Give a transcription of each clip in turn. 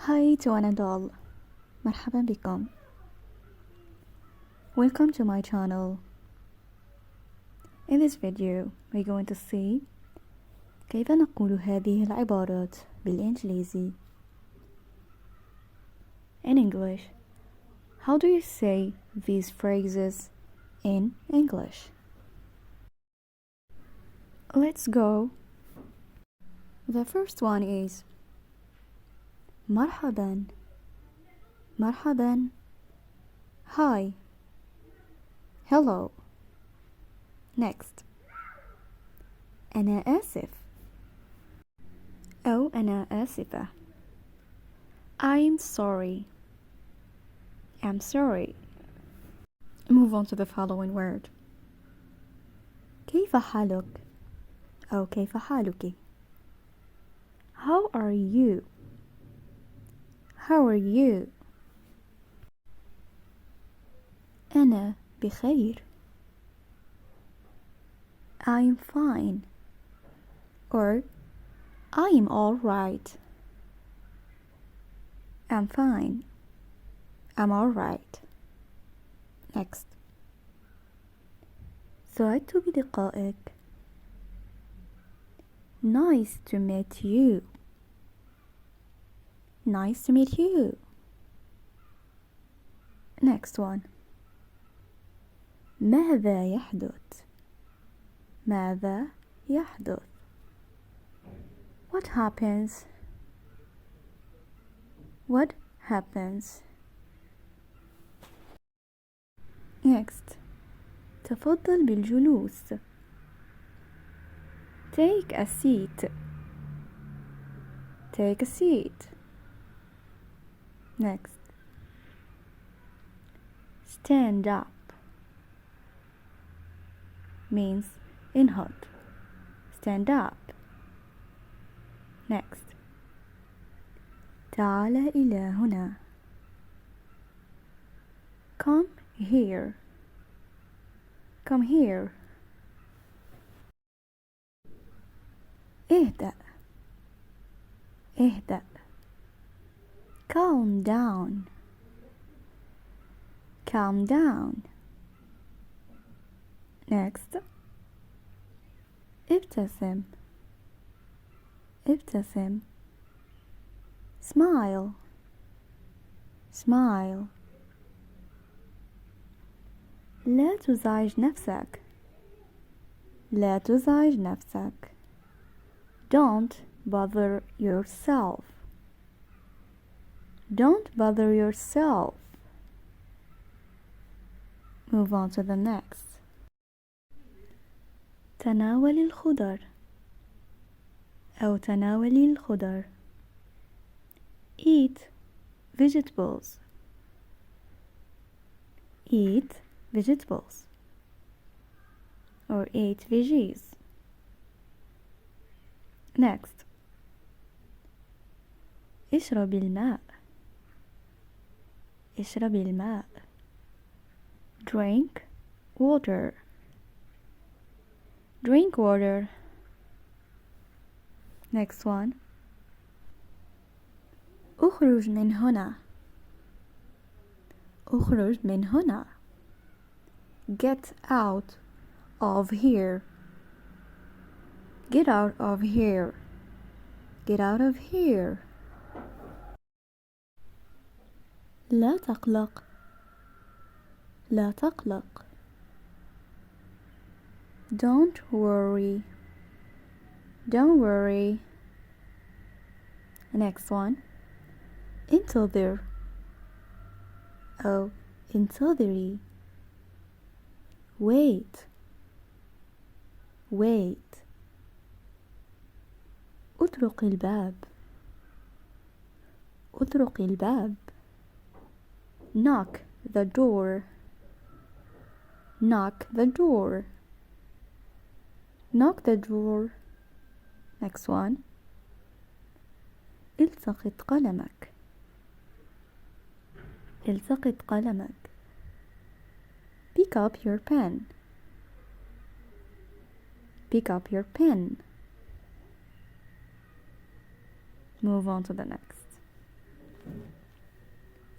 Hi to one and all. مرحبا بكم. Welcome to my channel. In this video, we're going to see كيف نقول هذه العبارات بالإنجليزي. In English, how do you say these phrases in English? Let's go. The first one is مرحبا. مرحبا. Hi. Hello. Next. أنا آسف أو أنا آسفة. I'm sorry. I'm sorry. Move on to the following word. كيف حالك أو كيف حالك. How are you? How are you? أنا بخير. I'm fine. Or I'm all right. I'm fine. I'm all right. Next. سعدت بلقائك. Nice to meet you. Nice to meet you. Next one. ماذا يحدث. ماذا يحدث. What happens. What happens. Next. تفضل بالجلوس. Take a seat. Take a seat. Next. Stand up means انهض. Stand up. Next. تعال إلى هنا. Come here. Come here. اهدأ. اهدأ. Calm down. Calm down. Next. ابتسم. ابتسم. Smile. Smile. لا تزعج نفسك. لا تزعج نفسك. Don't bother yourself. Don't bother yourself. Move on to the next. تناول الخضر أو تناولي الخضر. Eat vegetables. Eat vegetables. Or eat veggies. Next. اشرب الماء. اشرب الماء. Drink water. Drink water. Next one. اخرج من هنا. اخرج من هنا. Get out of here. Get out of here. Get out of here. لا تقلق. لا تقلق. Don't worry. Don't worry. Next one. انتظر أو انتظري. Wait. Wait. اطرق الباب. اطرق الباب. Knock the door. Knock the door. Knock the door. Next one. التقط قلمك. التقط قلمك. Pick up your pen. Pick up your pen. Move on to the next.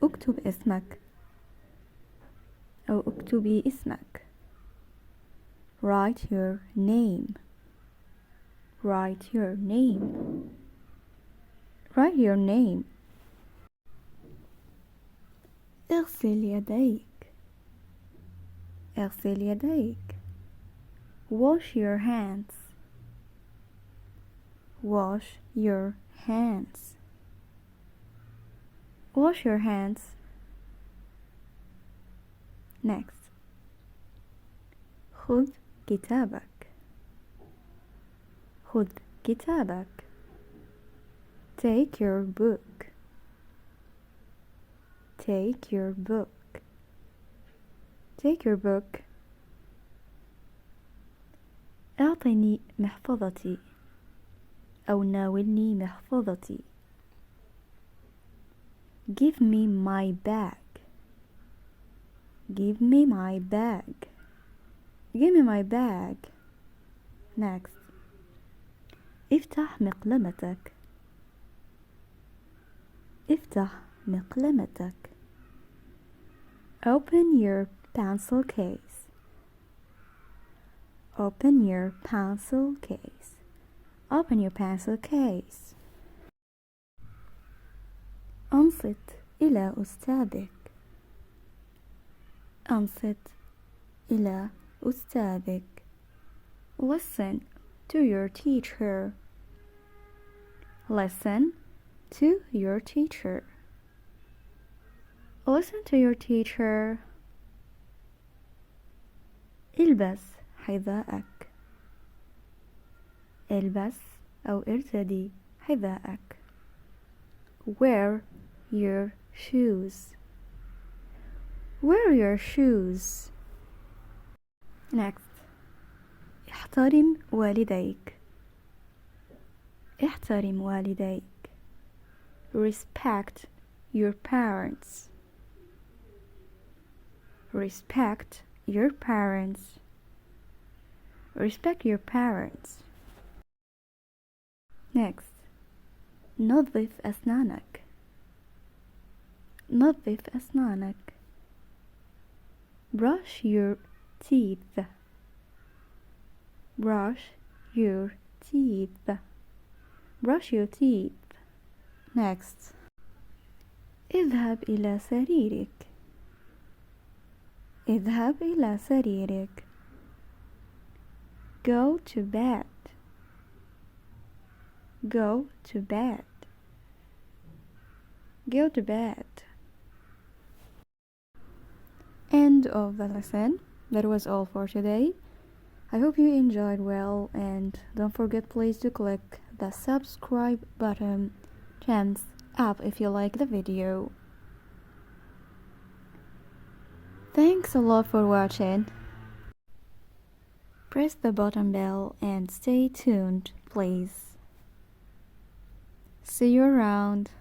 اكتب اسمك أو اكتبي اسمك. Write your name. Write your name. Write your name. اغسل يديك. اغسل يديك. Wash your hands. Wash your hands. Wash your hands. Next. خذ كتابك. خذ كتابك. Take your book. Take your book. Take your book. أعطني محفظتي أو ناولني محفظتي. Give me my bag. Give me my bag. Give me my bag. Next. افتح مقلمتك. افتح مقلمتك. Open your pencil case. Open your pencil case. Open your pencil case. أنصت إلى أستاذك. أنصت إلى أستاذك. Listen to your teacher. Listen to your teacher. Listen to your teacher. البس حذاءك. البس أو ارتدي حذاءك. Wear your shoes. Wear your shoes. Next. احترم والديك. احترم والديك. Respect your parents. Respect your parents. Respect your parents. Next. نظف أسنانك. نظف أسنانك. Brush your teeth. Brush your teeth. Brush your teeth. Next. اذهب إلى سريرك. اذهب إلى سريرك. Go to bed. Go to bed. Go to bed. End of the lesson. That was all for today. I hope you enjoyed well, and don't forget please to click the subscribe button, thumbs up if you like the video. Thanks a lot for watching. Press the button bell and stay tuned, please. See you around.